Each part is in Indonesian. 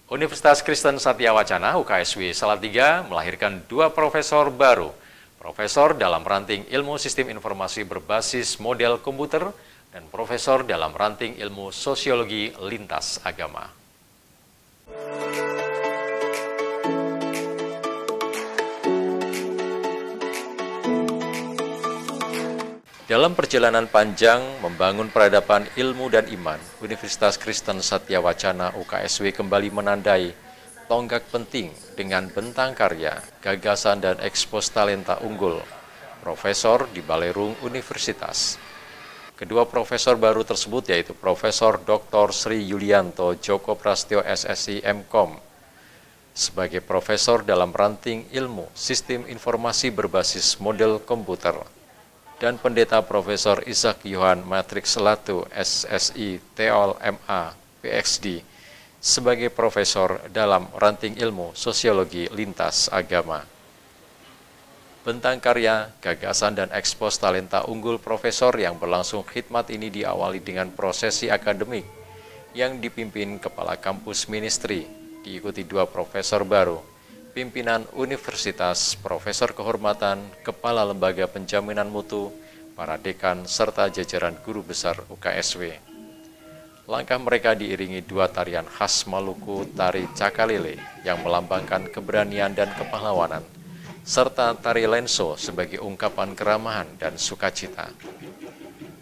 Universitas Kristen Satya Wacana UKSW Salatiga melahirkan 2 profesor baru. Profesor dalam ranting ilmu sistem informasi berbasis model komputer dan profesor dalam ranting ilmu sosiologi lintas agama. Dalam perjalanan panjang membangun peradaban ilmu dan iman, Universitas Kristen Satya Wacana UKSW kembali menandai tonggak penting dengan bentang karya, gagasan dan ekspos talenta unggul, profesor di Balerung Universitas. Kedua profesor baru tersebut yaitu Profesor Dr. Sri Yulianto Joko Prastyo SSI MKom sebagai profesor dalam ranting ilmu sistem informasi berbasis model komputer, dan Pendeta Profesor Ishak Yohan Matrix Latu SSI Teol MA PhD sebagai profesor dalam ranting ilmu sosiologi lintas agama. Bentang karya, gagasan dan ekspos talenta unggul profesor yang berlangsung khidmat ini diawali dengan prosesi akademik yang dipimpin Kepala Kampus Ministry, diikuti 2 profesor baru, pimpinan universitas, profesor kehormatan, kepala lembaga penjaminan mutu, para dekan, serta jajaran guru besar UKSW. Langkah mereka diiringi 2 tarian khas Maluku, tari Cakalele yang melambangkan keberanian dan kepahlawanan, serta tari lenso sebagai ungkapan keramahan dan sukacita.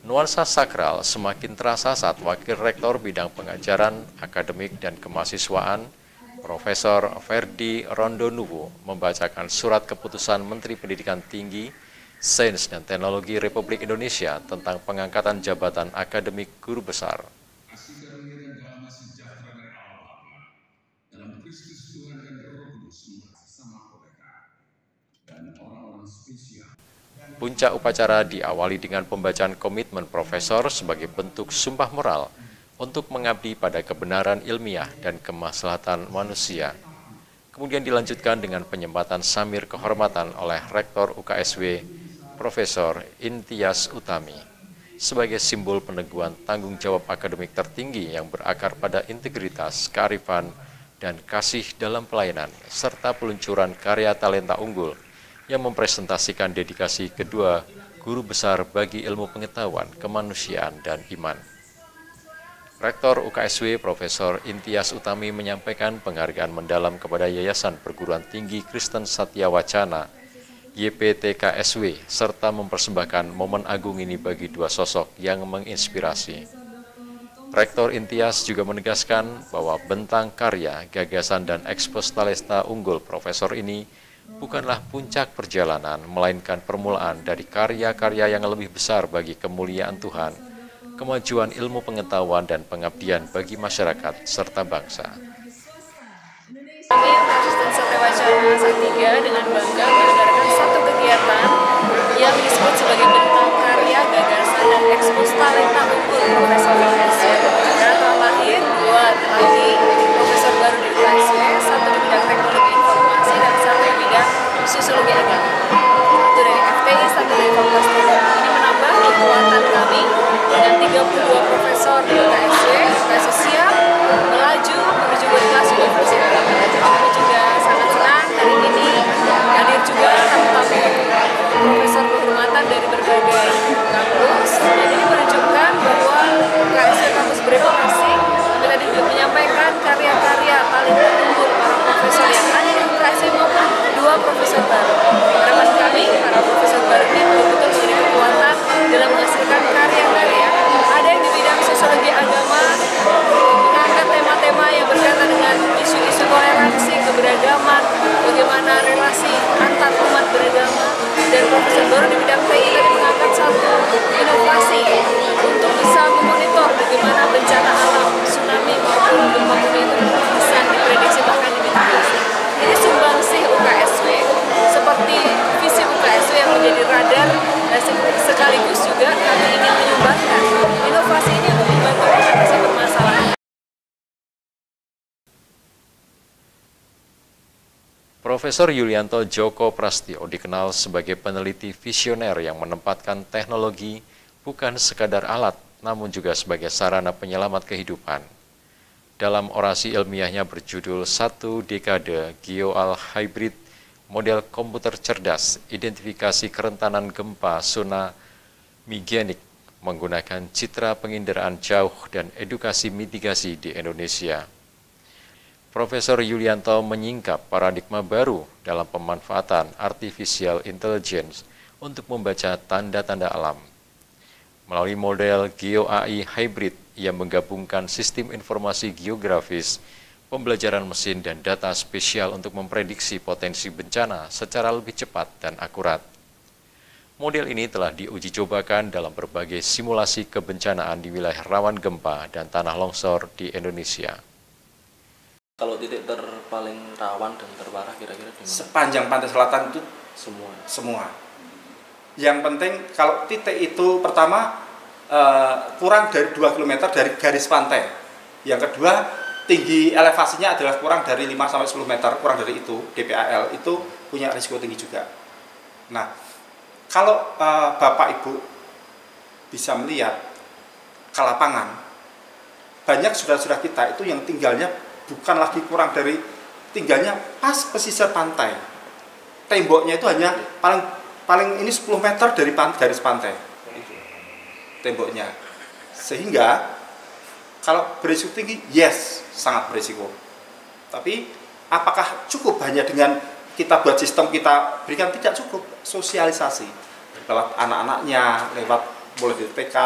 Nuansa sakral semakin terasa saat Wakil Rektor Bidang Pengajaran, Akademik dan Kemahasiswaan, Profesor Ferdi Rondonuwu membacakan surat keputusan Menteri Pendidikan Tinggi, Sains dan Teknologi Republik Indonesia tentang pengangkatan jabatan akademik guru besar. Puncak upacara diawali dengan pembacaan komitmen profesor sebagai bentuk sumpah moral untuk mengabdi pada kebenaran ilmiah dan kemaslahatan manusia. Kemudian dilanjutkan dengan penyempatan samir kehormatan oleh Rektor UKSW, Profesor Intias Utami, sebagai simbol peneguhan tanggung jawab akademik tertinggi yang berakar pada integritas, kearifan, dan kasih dalam pelayanan, serta peluncuran karya talenta unggul yang mempresentasikan dedikasi kedua guru besar bagi ilmu pengetahuan, kemanusiaan, dan iman. Rektor UKSW Profesor Intias Utami menyampaikan penghargaan mendalam kepada Yayasan Perguruan Tinggi Kristen Satya Wacana YPTKSW serta mempersembahkan momen agung ini bagi 2 sosok yang menginspirasi. Rektor Intias juga menegaskan bahwa bentang karya, gagasan dan ekspos talenta unggul profesor ini bukanlah puncak perjalanan, melainkan permulaan dari karya-karya yang lebih besar bagi kemuliaan Tuhan, kemajuan ilmu pengetahuan dan pengabdian bagi masyarakat serta bangsa. Kami Kristen Satya Wacana Salatiga dengan bangga menyelenggarakan satu kegiatan yang disebut sebagai bentang karya, gagasan dan ekspos talenta unggul profesor UKSW. Karena telah lahir 2 lagi profesor baru di UKSW, satu di bidang teknologi informasi dan satu di bidang sosiologi agama. Satu dari FTI, satu dari Fakultas Teknik. Ini menambah kekuatan kami dengan 32 profesor di UKSW siap melaju menuju berkelas universitas. Kami juga sangat senang hari ini hadir juga tamu-tamu profesor kehormatan dari berbagai kampus, dan ini menunjukkan bahwa UKSW kampus bereputasi. Kami tadi juga menyampaikan karya-karya talenta unggul para profesor yang ada di UKSW maupun 2 profesor baru. Harapan kami para profesor baru ini betul-betul menjadi kekuatan dalam menghasilkan karya-karya. Ada yang di bidang sosiologi agama, mengangkat tema-tema yang berkaitan dengan isu-isu toleransi, keberagaman, bagaimana relasi antar umat beragama, dan profesor baru di bidang TI tadi mengangkat satu inovasi untuk bisa memonitor bagaimana bencana alam, tsunami maupun gempa bumi itu bisa diprediksi bahkan dimitigasi. Ini sumbangsih UKSW seperti visi UKSW yang menjadi radar, dan sekaligus juga kami ingin menyumbangkan inovasi ini untuk membantu mengatasi permasalahan. Profesor Yulianto Joko Prastyo dikenal sebagai peneliti visioner yang menempatkan teknologi bukan sekadar alat, namun juga sebagai sarana penyelamat kehidupan. dalam orasi ilmiahnya berjudul Satu Dekade Geoal-Hybrid Model Komputer Cerdas Identifikasi Kerentanan Gempa Tsunami-Genik menggunakan citra penginderaan jauh dan edukasi mitigasi di Indonesia. Profesor Yulianto menyingkap paradigma baru dalam pemanfaatan artificial intelligence untuk membaca tanda-tanda alam. Melalui model GeoAI Hybrid yang menggabungkan sistem informasi geografis, pembelajaran mesin dan data spesial untuk memprediksi potensi bencana secara lebih cepat dan akurat. Model ini telah diuji cobakan dalam berbagai simulasi kebencanaan di wilayah rawan gempa dan tanah longsor di Indonesia. Kalau titik terpaling rawan dan terparah kira-kira di mana? Sepanjang pantai selatan itu semua. Yang penting kalau titik itu pertama kurang dari 2 km dari garis pantai. Yang kedua, tinggi elevasinya adalah kurang dari 5-10 meter, kurang dari itu, DPAL itu punya risiko tinggi juga. Nah, kalau Bapak Ibu bisa melihat ke lapangan, banyak saudara-saudara kita itu yang tinggalnya bukan lagi kurang dari, tinggalnya pas pesisir pantai. Temboknya itu hanya paling ini 10 meter dari garis pantai. Temboknya. Sehingga kalau berisiko tinggi, yes, sangat berisiko. Tapi apakah cukup hanya dengan kita buat sistem kita berikan? Tidak cukup. Sosialisasi lewat anak-anaknya, lewat mulai dari TK,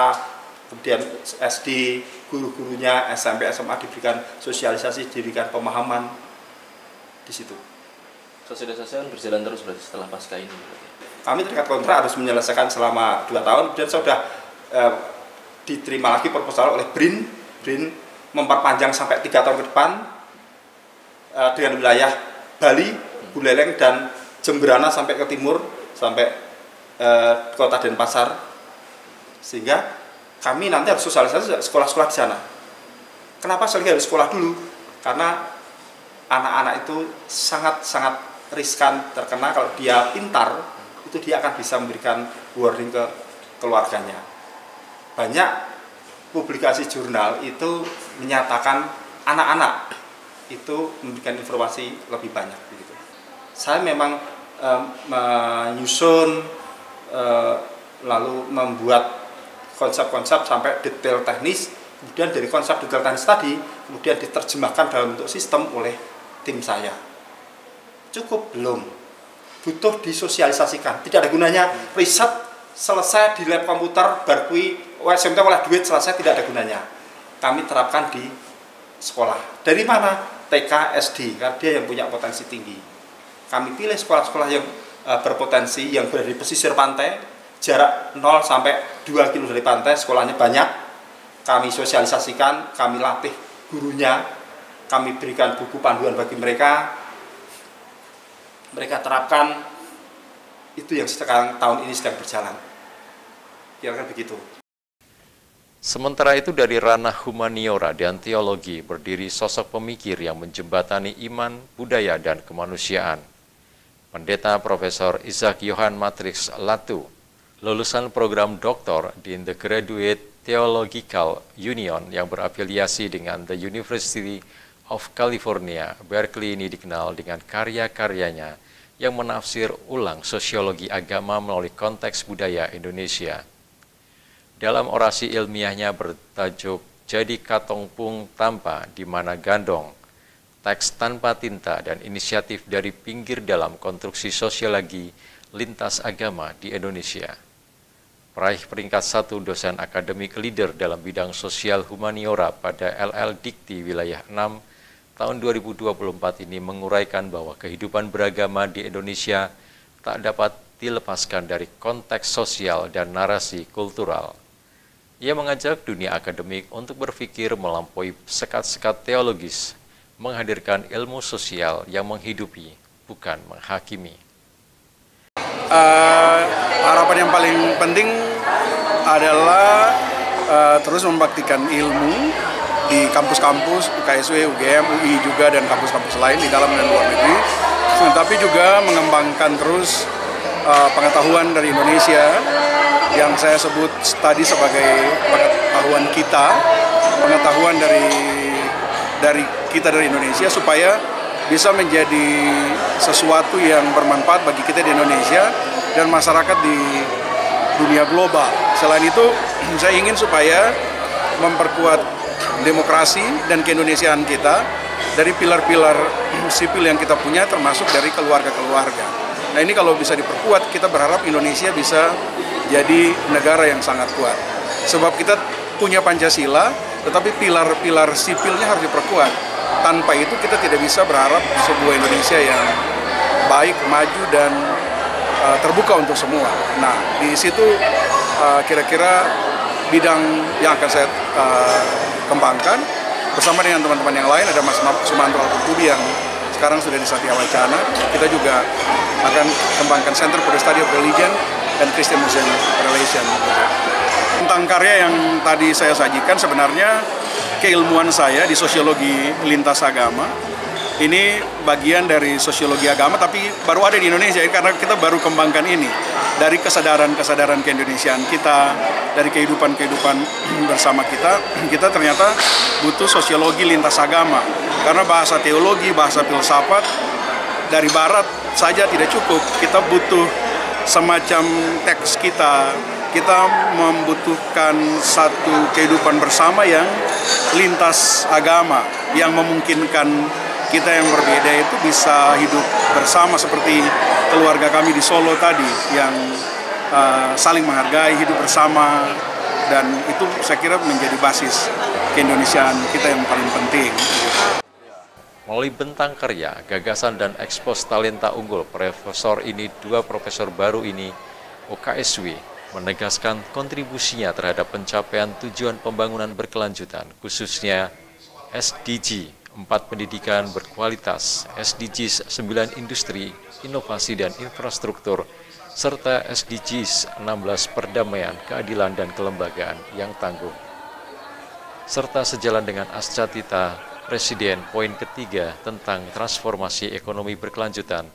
kemudian SD, guru-gurunya, SMP, SMA diberikan sosialisasi, diberikan pemahaman di situ. Sosialisasi kan berjalan terus berarti setelah pasca ini. Kami terikat kontrak harus menyelesaikan selama 2 tahun, kemudian sudah diterima lagi proposal oleh BRIN memperpanjang sampai 3 tahun ke depan dengan wilayah Bali, Buleleng dan Jemberana sampai ke timur, sampai kota Denpasar, sehingga kami nanti harus sosialisasi sekolah-sekolah di sana. Kenapa sehingga harus sekolah dulu? Karena anak-anak itu sangat-sangat riskan terkena. Kalau dia pintar, itu dia akan bisa memberikan warning ke keluarganya. Banyak publikasi jurnal itu menyatakan anak-anak itu memberikan informasi lebih banyak. Begitu. Saya memang menyusun lalu membuat konsep-konsep sampai detail teknis, kemudian dari konsep detail teknis tadi kemudian diterjemahkan dalam bentuk sistem oleh tim saya. Cukup belum? Butuh disosialisasikan. Tidak ada gunanya riset selesai di lab komputer berkui SMT oleh duit selesai, tidak ada gunanya. Kami terapkan di sekolah. Dari mana? TK, SD, karena dia yang punya potensi tinggi. Kami pilih sekolah-sekolah yang berpotensi, yang berada di pesisir pantai, jarak 0 sampai 2 km dari pantai, sekolahnya banyak. Kami sosialisasikan, kami latih gurunya, kami berikan buku panduan bagi mereka. Mereka terapkan, itu yang sekarang tahun ini sedang berjalan. Kira-kira begitu. Sementara itu dari ranah humaniora dan teologi berdiri sosok pemikir yang menjembatani iman, budaya, dan kemanusiaan. Pendeta Profesor Isaac Johan Matrix Latu, lulusan program doktor di The Graduate Theological Union yang berafiliasi dengan The University of California, Berkeley ini dikenal dengan karya-karyanya yang menafsir ulang sosiologi agama melalui konteks budaya Indonesia. Dalam orasi ilmiahnya bertajuk Jadi Katongpung Tanpa di Mana Gandong, teks tanpa tinta dan inisiatif dari pinggir dalam konstruksi sosiologi lintas agama di Indonesia. Peraih peringkat 1 dosen akademik leader dalam bidang sosial humaniora pada LL Dikti wilayah 6 tahun 2024 ini menguraikan bahwa kehidupan beragama di Indonesia tak dapat dilepaskan dari konteks sosial dan narasi kultural. Ia mengajak dunia akademik untuk berpikir melampaui sekat-sekat teologis, menghadirkan ilmu sosial yang menghidupi, bukan menghakimi. Harapan yang paling penting adalah terus membaktikan ilmu di kampus-kampus UKSW, UGM, UI juga, dan kampus-kampus lain di dalam dan luar negeri. Tapi juga mengembangkan terus pengetahuan dari Indonesia yang saya sebut tadi sebagai pengetahuan kita, pengetahuan dari dari kita dari Indonesia supaya bisa menjadi sesuatu yang bermanfaat bagi kita di Indonesia dan masyarakat di dunia global. Selain itu, saya ingin supaya memperkuat demokrasi dan keindonesiaan kita dari pilar-pilar sipil yang kita punya, termasuk dari keluarga-keluarga. Nah, ini kalau bisa diperkuat, kita berharap Indonesia bisa jadi negara yang sangat kuat. Sebab kita punya Pancasila, tetapi pilar-pilar sipilnya harus diperkuat. Tanpa itu kita tidak bisa berharap sebuah Indonesia yang baik, maju, dan terbuka untuk semua. Nah, di situ kira-kira bidang yang akan saya kembangkan bersama dengan teman-teman yang lain. Ada Mas Sumantro Al-Kutubi yang sekarang sudah di Satya Wacana. Kita juga akan kembangkan Center for the Study of Religion dan Christian Muslim Relation. Tentang karya yang tadi saya sajikan, sebenarnya keilmuan saya di sosiologi lintas agama. Ini bagian dari sosiologi agama, tapi baru ada di Indonesia karena kita baru kembangkan ini. Dari kesadaran keindonesiaan kita, dari kehidupan bersama kita ternyata butuh sosiologi lintas agama. Karena bahasa teologi, bahasa filsafat dari barat saja tidak cukup. Kita butuh semacam teks kita membutuhkan satu kehidupan bersama yang lintas agama, yang memungkinkan kita yang berbeda itu bisa hidup bersama seperti keluarga kami di Solo tadi yang saling menghargai, hidup bersama, dan itu saya kira menjadi basis keindonesiaan kita yang paling penting. Melalui bentang karya, gagasan dan ekspos talenta unggul dua profesor baru ini, UKSW menegaskan kontribusinya terhadap pencapaian tujuan pembangunan berkelanjutan, khususnya SDG 4 pendidikan berkualitas, SDGs 9 industri, inovasi dan infrastruktur, serta SDGs 16 perdamaian, keadilan dan kelembagaan yang tangguh. Serta sejalan dengan Ascatita Presiden poin ketiga tentang transformasi ekonomi berkelanjutan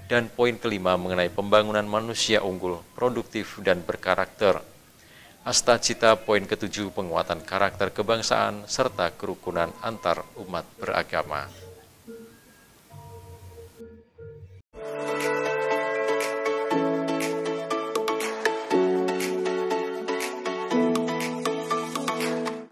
dan poin kelima mengenai pembangunan manusia unggul, produktif dan berkarakter. Astacita poin ketujuh penguatan karakter kebangsaan serta kerukunan antar umat beragama.